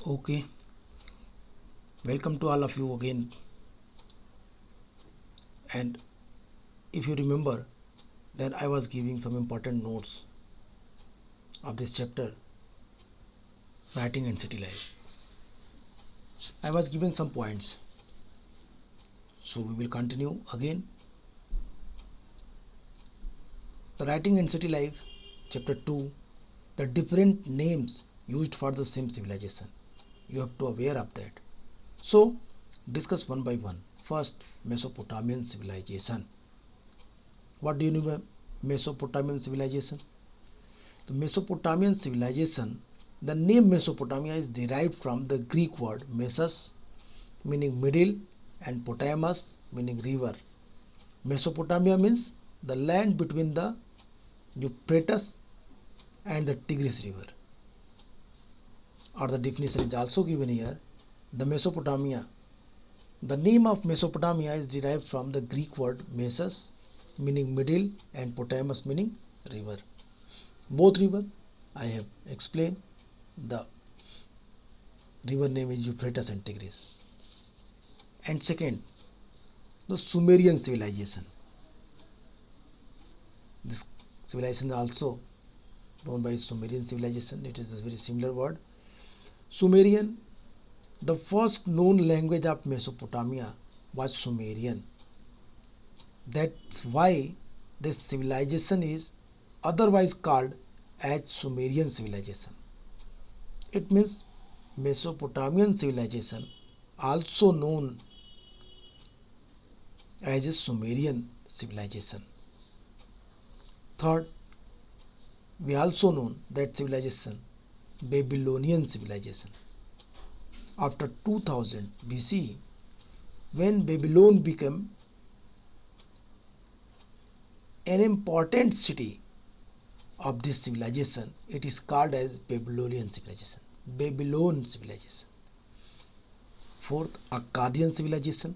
Okay, welcome to all of you again. And if you remember, that I was giving some important notes of this chapter, writing and city life. I was given some points, so we will continue again. The writing and city life, chapter 2, the different names used for the same civilization. You have to aware of that. So, discuss one by one. First, Mesopotamian civilization. What do you know by Mesopotamian civilization? The Mesopotamian civilization, the name Mesopotamia is derived from the Greek word mesos, meaning middle, and Potamus, meaning river. Mesopotamia means the land between the Euphrates and the Tigris river. Or the definition is also given here. The Mesopotamia. The name of Mesopotamia is derived from the Greek word mesos, meaning middle, and Potamus, meaning river. Both river I have explained. The river name is Euphrates and Tigris. And second, the Sumerian civilization. This civilization is also known by Sumerian civilization. It is a very similar word. Sumerian, the first known language of Mesopotamia was Sumerian. That's why this civilization is otherwise called as Sumerian civilization. It means Mesopotamian civilization, also known as a Sumerian civilization. Third, we also know that civilization, Babylonian civilization. After 2000 BC, when Babylon became an important city of this civilization, it is called as Babylonian civilization. Babylon civilization. Fourth, Akkadian civilization.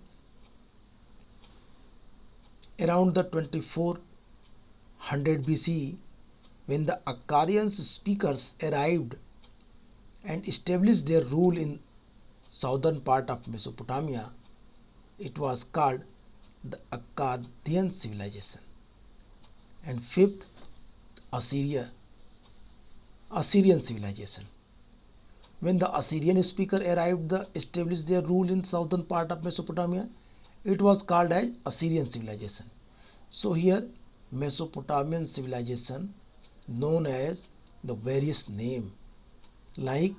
Around the 2400 BC, when the Akkadian speakers arrived and established their rule in southern part of Mesopotamia, it was called the Akkadian civilization. And fifth, Assyrian civilization. When the Assyrian speaker arrived to establish their rule in southern part of Mesopotamia, it was called as Assyrian civilization. So here Mesopotamian civilization known as the various name like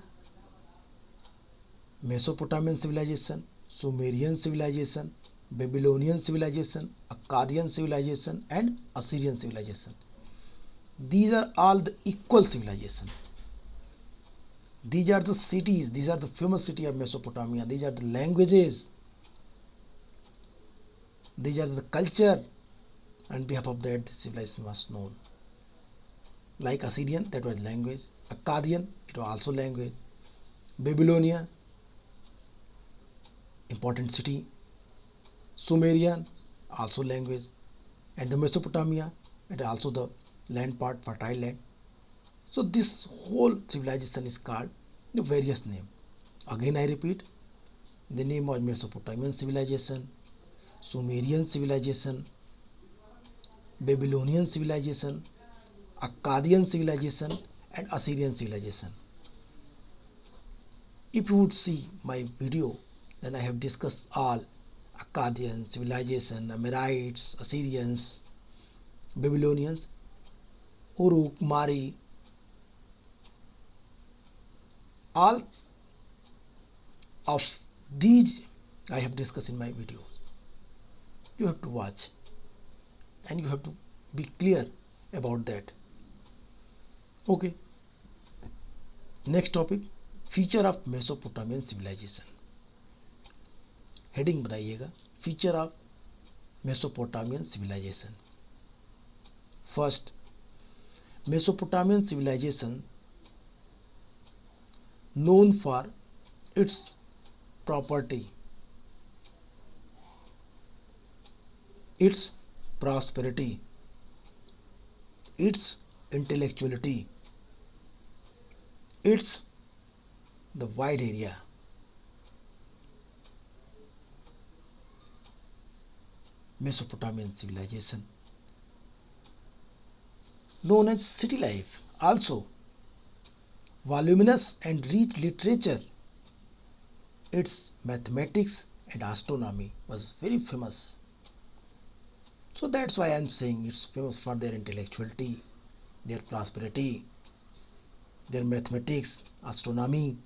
Mesopotamian civilization, Sumerian civilization, Babylonian civilization, Akkadian civilization, and Assyrian civilization. These are all the equal civilization. These are the cities, these are the famous city of Mesopotamia, these are the languages, these are the culture. On behalf of that, this civilization was known. Like Assyrian, that was language. Akkadian, it was also language. Babylonia, important city. Sumerian, also language. And the Mesopotamia, it is also the land part, fertile land. So this whole civilization is called the various name. Again I repeat, the name was Mesopotamian civilization, Sumerian civilization, Babylonian civilization, Akkadian civilization, and Assyrian civilization. If you would see my video, then I have discussed all Akkadian civilization, Amorites, Assyrians, Babylonians, Uruk, Mari, all of these I have discussed in my videos. You have to watch and you have to be clear about that. Okay. Next topic, feature of Mesopotamian civilization. Heading बनाइएगा, feature of Mesopotamian civilization. First, Mesopotamian civilization known for its property, its prosperity, its intellectuality, its the wide area Mesopotamian civilization, known as city life, also voluminous and rich literature. Its mathematics and astronomy was very famous. So that's why I'm saying it's famous for their intellectuality, their prosperity, their mathematics, astronomy.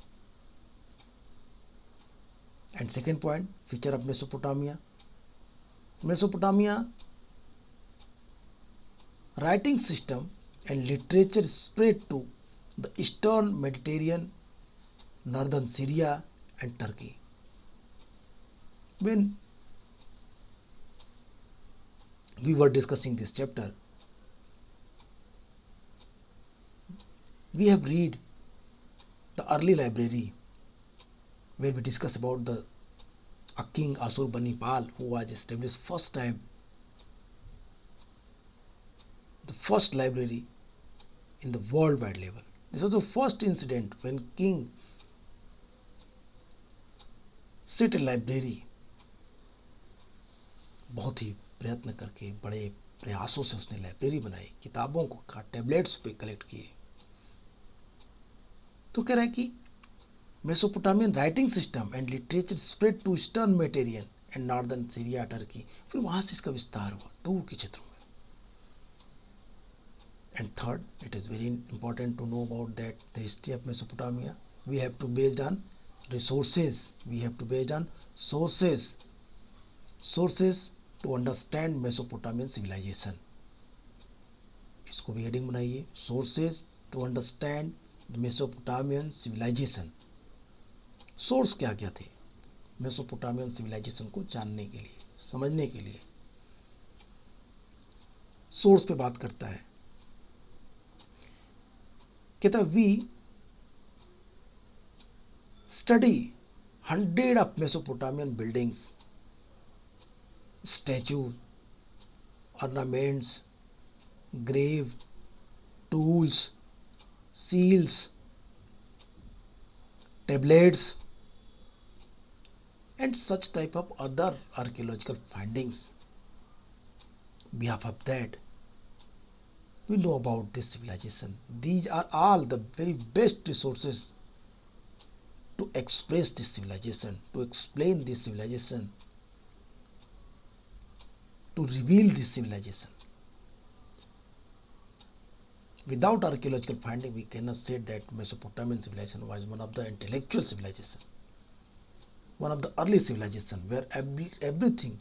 And second point, feature of Mesopotamia. Mesopotamia writing system and literature spread to the eastern Mediterranean, northern Syria and Turkey. When we were discussing this chapter, we have read the early library where we discuss about the a king Ashurbanipal who was established first time the first library in the worldwide level. This was the first incident when king set a library. बहुत ही प्रयत्न करके बड़े प्रयासों से उसने library बनाई, किताबों को का टेबलेट्स पे कलेक्ट किए. तो कह रहा है कि Mesopotamian writing system and literature spread to eastern Mediterranean and northern Syria Turkey. फिर वहां से इसका विस्तार हुआ दूर के क्षेत्रों में. And third, it is very important to know about that the history of Mesopotamia. We have to based on resources, we have to based on sources to understand Mesopotamian civilization. इसको भी हेडिंग बनाइए, sources to understand the Mesopotamian civilization. Source क्या क्या थे Mesopotamian civilisation को जानने के लिए, समझने के लिए. सोर्स पे बात करता है, कहता है we study hundred of Mesopotamian buildings, statues, ornaments, grave, tools, seals, tablets, and such type of other archaeological findings. Behalf of that, we know about this civilization. These are all the very best resources to express this civilization, to explain this civilization, to reveal this civilization. Without archaeological finding, we cannot say that Mesopotamian civilization was one of the intellectual civilization, one of the early civilization where everything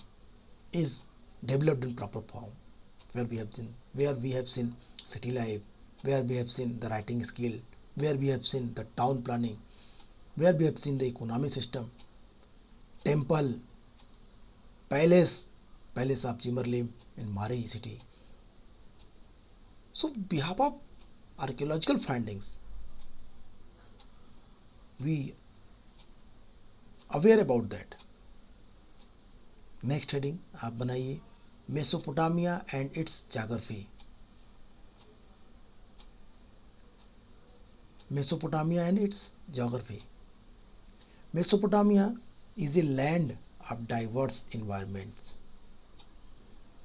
is developed in proper form, where we have seen city life, where we have seen the writing skill, where we have seen the town planning, where we have seen the economic system, temple, palace of Jimerlim in Mari city. So behalf of archaeological findings, we aware about that. Next heading आप बनाइए, Mesopotamia and its geography. Mesopotamia and its geography. Mesopotamia is a land of diverse environments.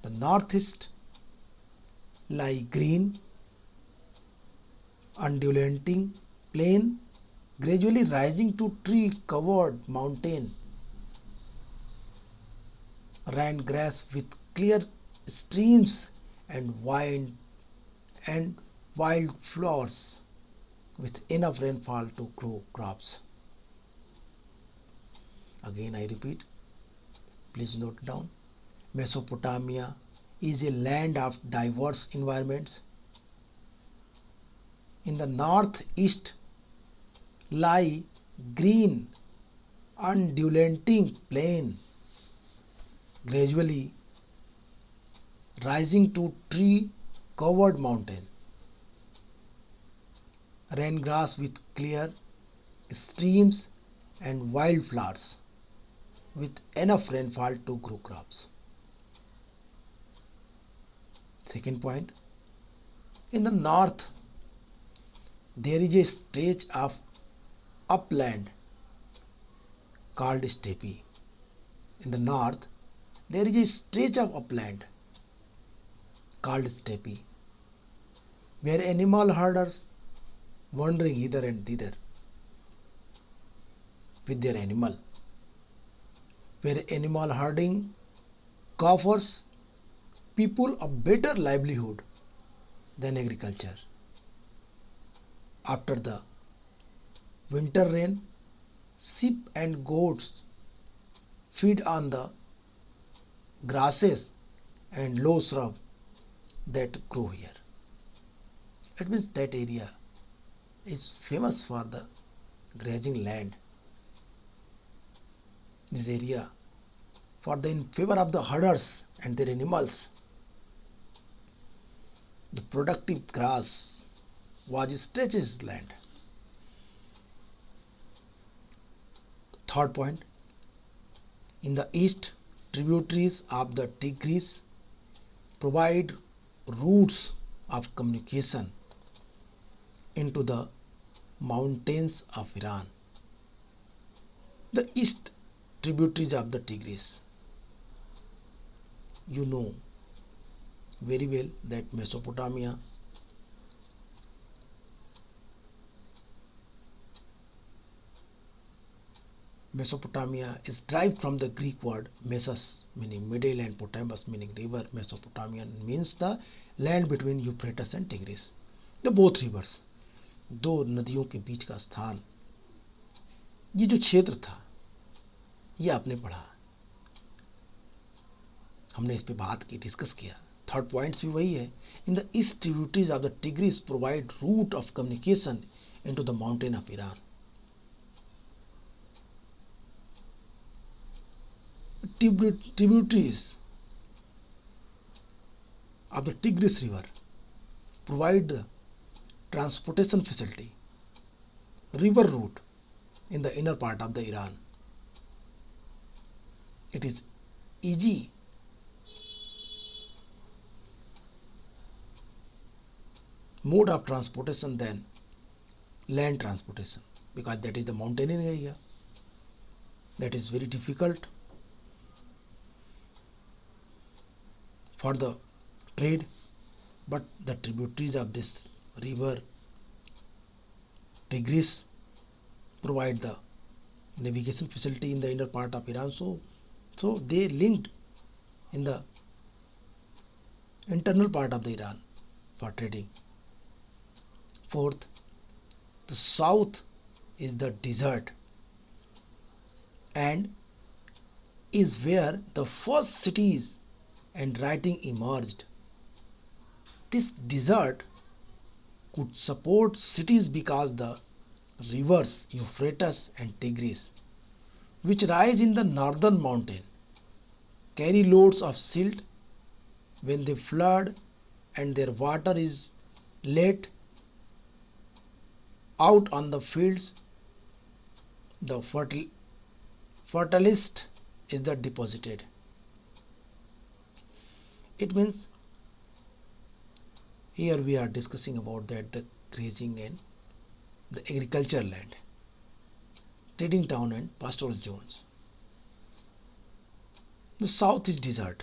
The northeast lie green, undulating plain, gradually rising to tree-covered mountain, ran grass with clear streams and wild flowers, with enough rainfall to grow crops. Again I repeat, please note down, Mesopotamia is a land of diverse environments. In the northeast lie green, undulating plain, gradually rising to tree-covered mountain, rain grass with clear streams and wildflowers, with enough rainfall to grow crops. Second point, in the north there is a stretch of upland called steppe. In the north, there is a stretch of upland called steppe, where animal herders wandering hither and thither with their animal, where animal herding offers people a better livelihood than agriculture. After the winter rain, sheep and goats feed on the grasses and low shrub that grow here. It means that area is famous for the grazing land. This area for the in favor of the herders and their animals. The productive grass was stretches land. Third point, in the east, tributaries of the Tigris provide routes of communication into the mountains of Iran. The east tributaries of the Tigris, you know very well that Mesopotamia is derived from the Greek word Mesos, meaning middle, and Potamos, meaning river. Mesopotamian means the land between Euphrates and Tigris. The both rivers, दो नदियों के बीच का स्थान, ये जो क्षेत्र था, ये आपने पढ़ा, हमने इस पे बात की, डिस्कस किया. थर्ड पॉइंट्स भी वही है. In the east tributaries of the Tigris provide route of communication into the mountain of Iran. Tributaries of the Tigris River provide the transportation facility, river route in the inner part of the Iran. It is easy mode of transportation than land transportation, because that is the mountainous area. That is very difficult for the trade, but the tributaries of this river Tigris provide the navigation facility in the inner part of Iran. So they linked in the internal part of the Iran for trading. Fourth, the south is the desert and is where the first cities and writing emerged. This desert could support cities because the rivers Euphrates and Tigris, which rise in the northern mountain, carry loads of silt when they flood and their water is let out on the fields. The fertilist is the deposited. It means here we are discussing about that the grazing and the agriculture land, trading town and pastoral zones. The south is desert.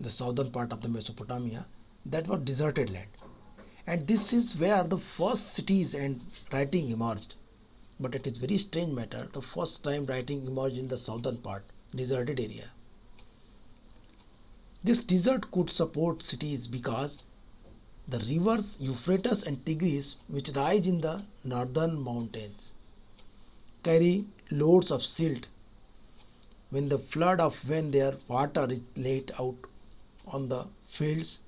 The southern part of the Mesopotamia, that was deserted land, and this is where the first cities and writing emerged. But it is very strange matter. The first time writing emerged in the southern part, deserted area. This desert could support cities because the rivers Euphrates and Tigris, which rise in the northern mountains, carry loads of silt when the flood of when their water is laid out on the fields.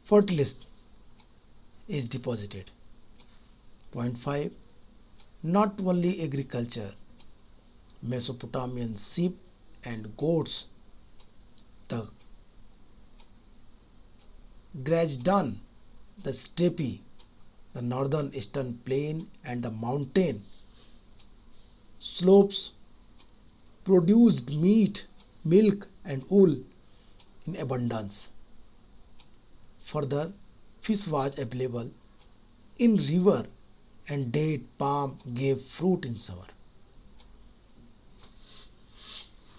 Fertilist is deposited. Point 5. Not only agriculture, Mesopotamian sheep and goats, the Grazdan, the steppe, the northern eastern plain and the mountain slopes produced meat, milk and wool in abundance. Further, fish was available in river and date palm gave fruit in summer.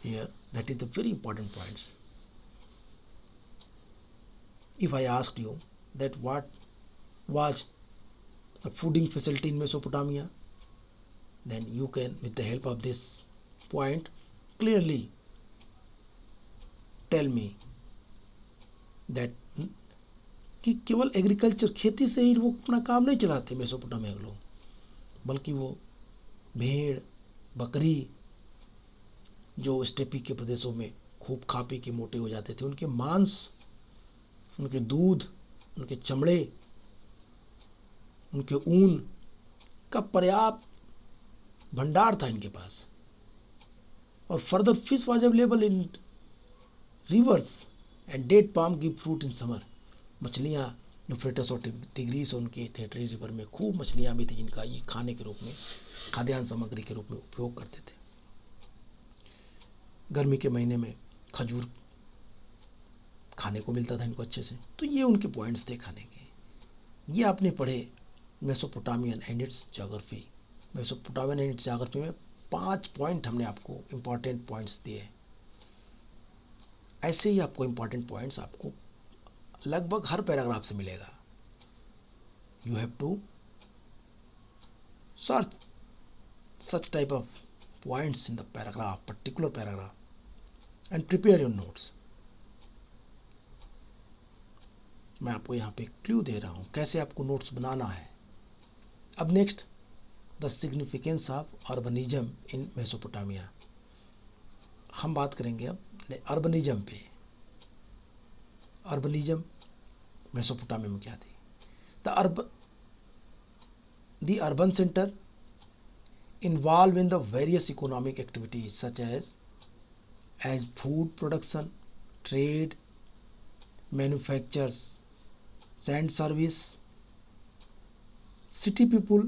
Here, that is the very important points. If I asked you that what was the fooding facility in Mesopotamia, then you can, with the help of this point, clearly tell me that कि केवल agriculture खेती से ही वो अपना काम नहीं चलाते Mesopotamia के लोग, बल्कि वो भेड़ बकरी जो स्टेपी के प्रदेशों में खूब खा पी के मोटे हो जाते थे, उनके मांस, उनके दूध, उनके चमड़े, उनके ऊन का पर्याप्त भंडार था इनके पास. और further fish was available in rivers and date palm give fruit in summer. मछलियाँ यूफ्रेटस और टिग्रीस और उनके टेरिटरी रिवर में खूब मछलियाँ भी थी जिनका ये खाने के रूप में, खाद्यान्न सामग्री के रूप में उपयोग करते थे. गर्मी के महीने में खजूर खाने को मिलता था इनको अच्छे से. तो ये उनके पॉइंट्स थे खाने के. ये आपने पढ़े Mesopotamian and it's geography. Mesopotamian and it's geography में 5 पॉइंट हमने आपको इम्पॉर्टेंट पॉइंट्स दिए. ऐसे ही आपको इम्पॉर्टेंट पॉइंट्स आपको लगभग हर पैराग्राफ से मिलेगा. You have to search such type of points in the paragraph, particular paragraph, and prepare your notes. मैं आपको यहाँ पे क्लू दे रहा हूँ कैसे आपको नोट्स बनाना है. अब next, the significance of urbanism in Mesopotamia. हम बात करेंगे अब अर्बनिज्म पे. अर्बनिज्म मेसोपोटामिया में क्या थी? The urban centre involved in the various economic activities such as food production, trade, manufactures, and service. City people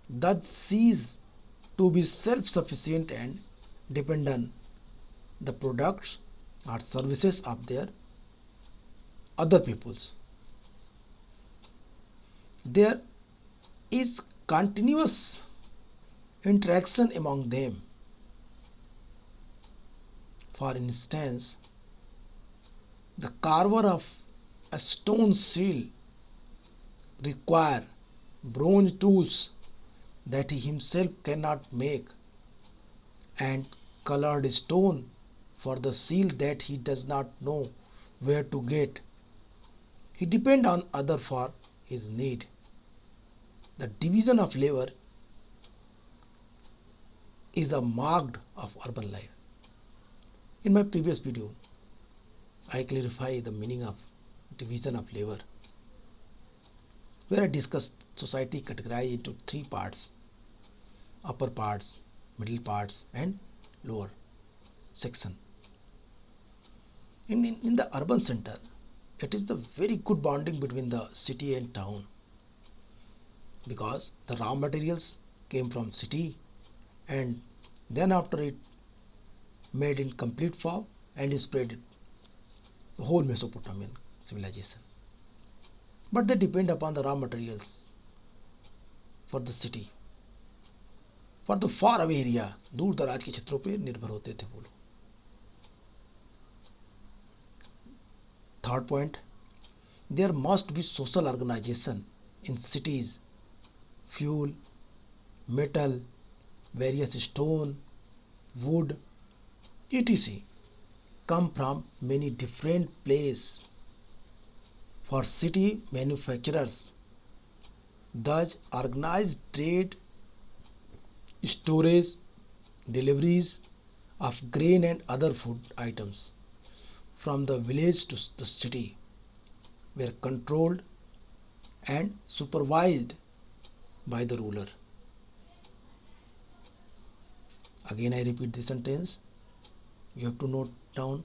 thus cease to be self-sufficient and depend on the products or services of their other peoples. There is continuous interaction among them. For instance, the carver of a stone seal require bronze tools that he himself cannot make, and colored stone for the seal that he does not know where to get. He depends on other for his need. The division of labor is a mark of urban life. In my previous video, I clarify the meaning of division of labor, where I discussed society categorized into 3 parts: upper parts, middle parts, and lower section. In the urban center, it is the very good bonding between the city and town, because the raw materials came from city and then after it made in complete form and spread it the whole Mesopotamian civilization. But they depend upon the raw materials for the city. For the far away area, दूर दराज के क्षेत्रों पे निर्भर होते थे वो लोग. Third point, there must be social organization in cities. Fuel, metal, various stone, wood, etc. come from many different places. For city manufacturers, thus organized trade, storage, deliveries of grain and other food items from the village to the city were controlled and supervised by the ruler. Again, I repeat the sentence. You have to note down.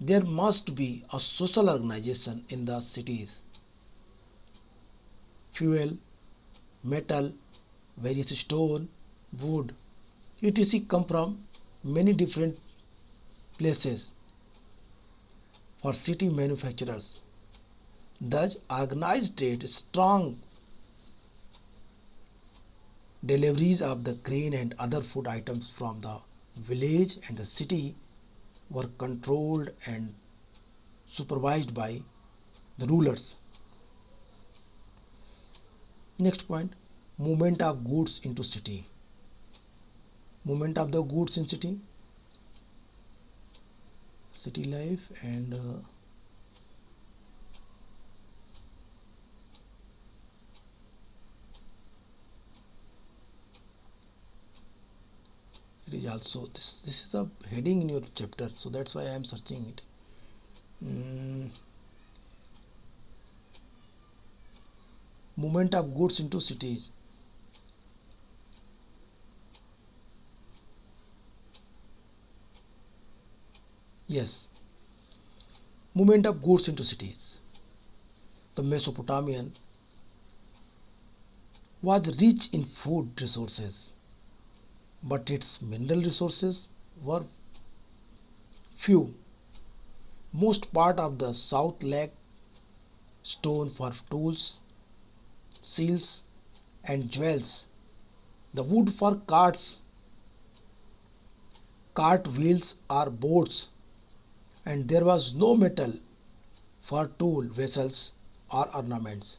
There must be a social organization in the cities. Fuel, metal, various stone, wood, etc. come from many different places. For city manufacturers, thus organized trade, strong Deliveries of the grain and other food items from the village and the city were controlled and supervised by the rulers. Next point, movement of goods into city. Movement of the goods in city life, and it is also this is a heading in your chapter, so that's why I am searching it. Mm, movement of goods into cities. Yes, movement of goods into cities. The Mesopotamian was rich in food resources, but its mineral resources were few. Most part of the south lacked stone for tools, seals, and jewels. The wood for carts, cart wheels, or boats, and there was no metal for tool vessels or ornaments.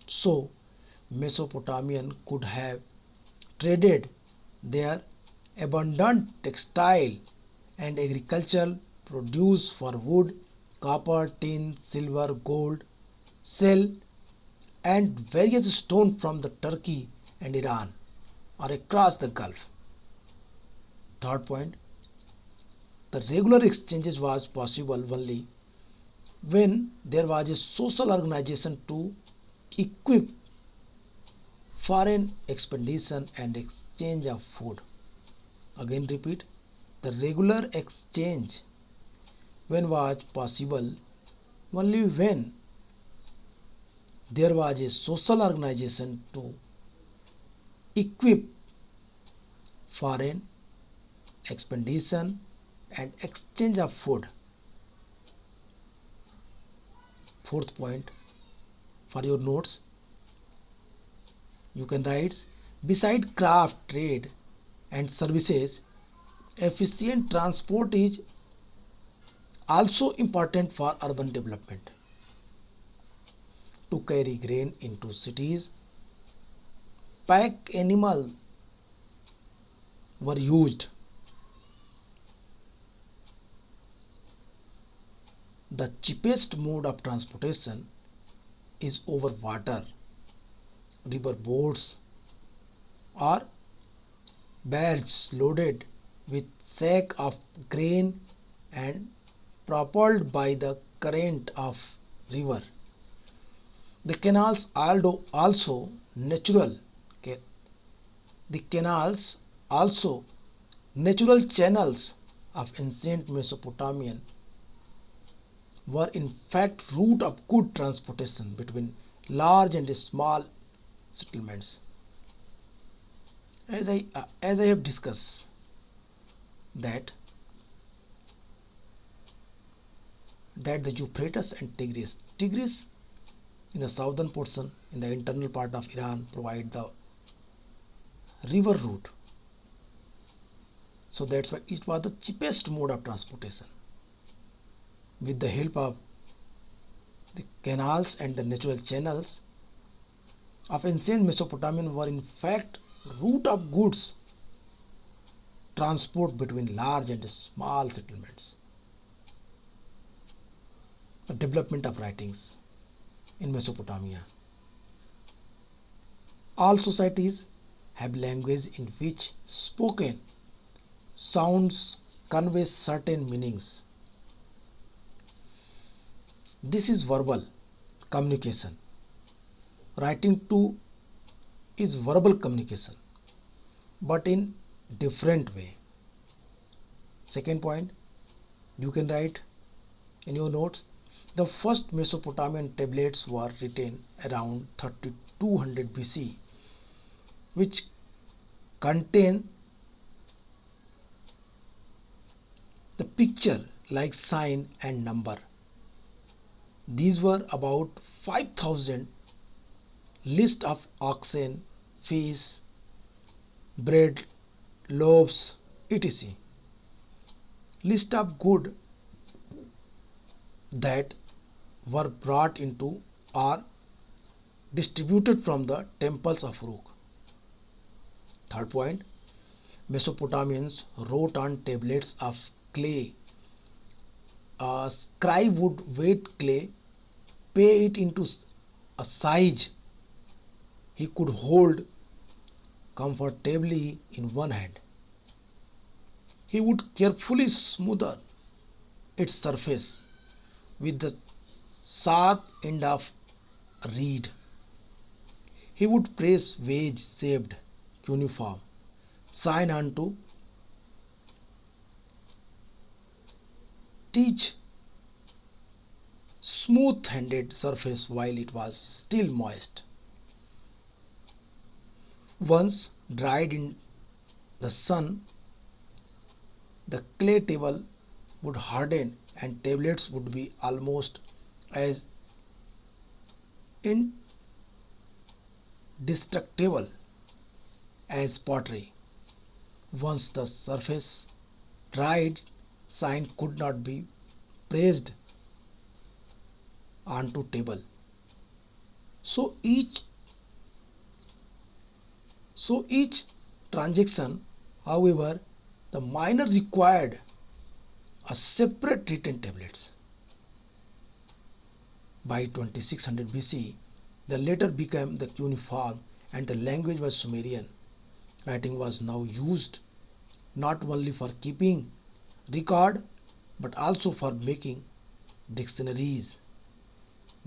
So, Mesopotamian could have traded their abundant textile and agricultural produce for wood, copper, tin, silver, gold, shell, and various stones from the Turkey and Iran or across the Gulf. Third point, the regular exchanges was possible only when there was a social organization to equip foreign expedition and exchange of food. Again repeat, the regular exchange when was possible only when there was a social organization to equip foreign expedition and exchange of food. Fourth point, for your notes, you can write, beside craft, trade, and services, efficient transport is also important for urban development. To carry grain into cities, pack animals were used. The cheapest mode of transportation is over water, river boats, or barges loaded with sack of grain and propelled by the current of river. The canals also natural the canals also natural channels of ancient Mesopotamian were in fact route of good transportation between large and small settlements. As I have discussed that the Euphrates and Tigris in the southern portion in the internal part of Iran provide the river route. So that's why it was the cheapest mode of transportation. With the help of the canals and the natural channels of ancient Mesopotamian were in fact route of goods transport between large and small settlements. The development of writings in Mesopotamia. All societies have language in which spoken sounds convey certain meanings. This is verbal communication. Writing too is verbal communication, but in different way. Second point, you can write in your notes, the first Mesopotamian tablets were written around 3200 BC, which contain the picture like sign and number. These were about 5000 list of oxen, fish, bread, loaves, etc. List of good that were brought into or distributed from the temples of Uruk. Third point, Mesopotamians wrote on tablets of clay. A scribe would weight clay, pay it into a size he could hold comfortably in one hand. He would carefully smother its surface with the sharp end of a reed. He would press wedge shaped cuneiform sign onto each smooth handed surface while it was still moist. Once dried in the sun, the clay table would harden and tablets would be almost as indestructible as pottery. Once the surface dried, sign could not be pressed onto table. So each each transaction, however, the miner required a separate written tablets. By 2600 BC, the latter became the cuneiform and the language was Sumerian. Writing was now used not only for keeping record but also for making dictionaries,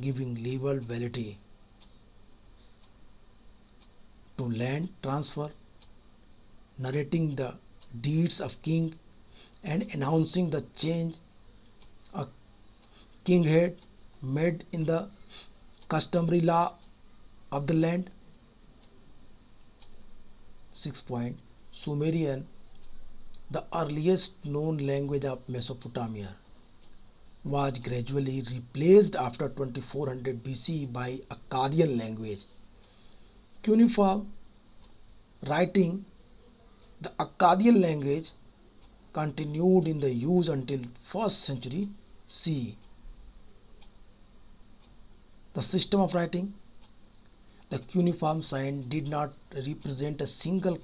giving legal validity to land transfer, narrating the deeds of king, and announcing the change a king had made in the customary law of the land. 6 point, Sumerian, the earliest known language of Mesopotamia, was gradually replaced after 2400 BC by Akkadian language. Cuneiform writing, the Akkadian language, continued in the use until 1st century CE. The system of writing, the cuneiform sign did not represent a single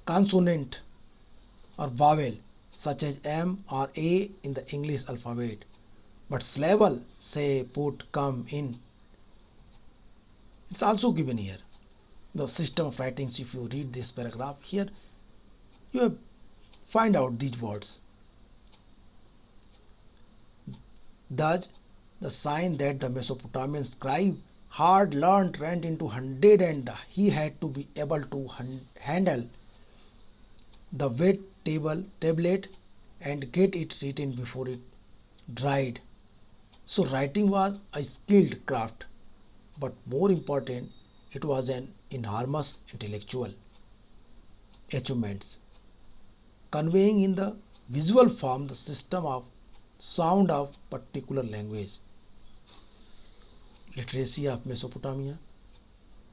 consonant or vowel such as M or A in the English alphabet, but syllable, say, put, come, in. It's also given here. The system of writings, if you read this paragraph here, you find out these words. Thus, the sign that the Mesopotamian scribe had learned went into hundred and he had to be able to handle the wet tablet and get it written before it dried. So writing was a skilled craft, but more important, it was an enormous intellectual achievements, conveying in the visual form the system of sound of particular language. Literacy of Mesopotamia.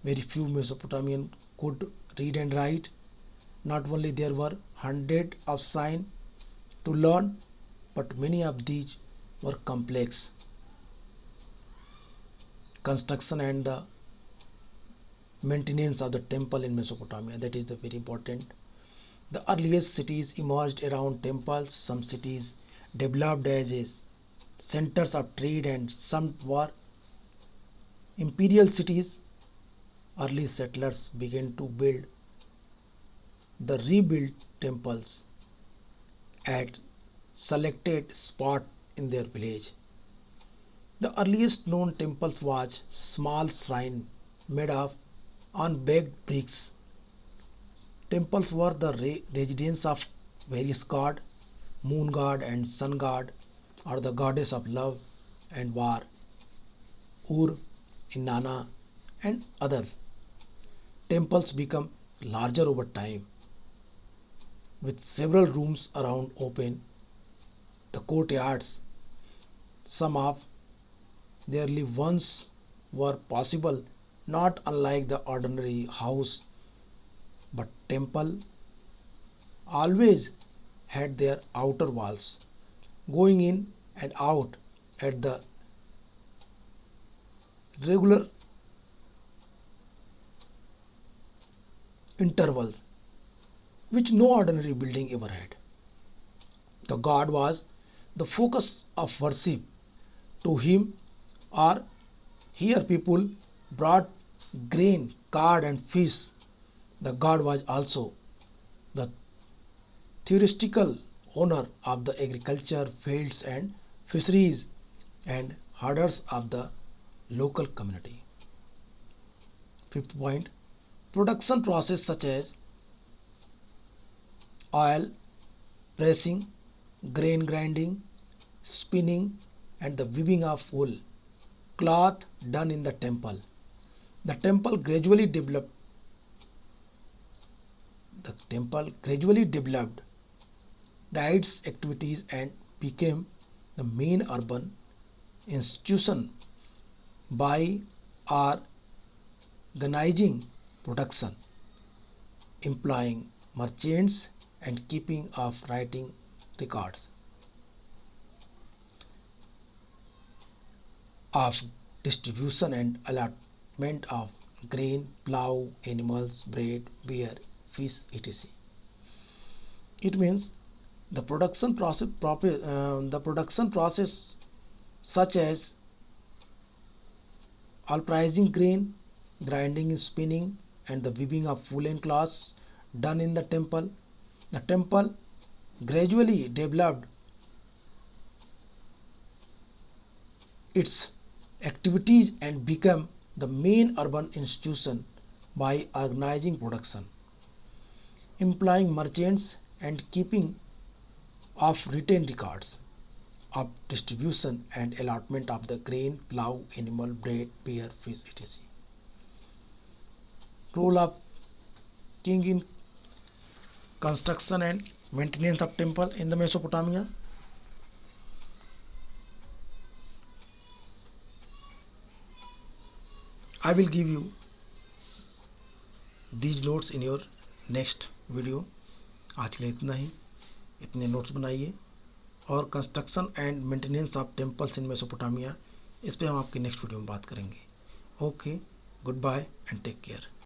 Very few Mesopotamian could read and write. Not only there were hundreds of signs to learn, but many of these were complex. Construction and the maintenance of the temple in Mesopotamia, that is the very important. The earliest cities emerged around temples. Some cities developed as centers of trade and some were imperial cities. Early settlers began to build the rebuilt temples at selected spot in their village. The earliest known temples was small shrine made of unbaked bricks. Temples were the residence of various god, moon god and sun god, or the goddess of love and war, Ur, Inanna, and others. Temples become larger over time, with several rooms around open the courtyards. Some of the early ones were possible not unlike the ordinary house, but temple always had their outer walls going in and out at the regular intervals, which no ordinary building ever had. The god was the focus of worship to him, or here people brought grain, card, and fish. The god was also the theoretical owner of the agriculture, fields, and fisheries, and herders of the local community. Fifth point, production process such as oil, pressing, grain grinding, spinning, and the weaving of wool, cloth done in the temple. The temple gradually developed. The temple gradually developed its activities and became the main urban institution by organizing production, employing merchants, and keeping of writing records of distribution and allotment of grain, plough, animals, bread, beer, fish, etc. It means the production process such as all pricing grain, grinding, spinning, and the weaving of woolen cloths done in the temple. The temple gradually developed its activities and became the main urban institution by organizing production, employing merchants, and keeping of written records of distribution and allotment of the grain, plough, animal, bread, beer, fish, etc. Role of king in construction and maintenance of temple in the Mesopotamia. I will give you these notes in your next video. आज के लिए इतना ही, इतने notes बनाइए और construction and maintenance of temples in Mesopotamia, इस पे हम आपके नेक्स्ट वीडियो में बात करेंगे. Okay, good bye and take care.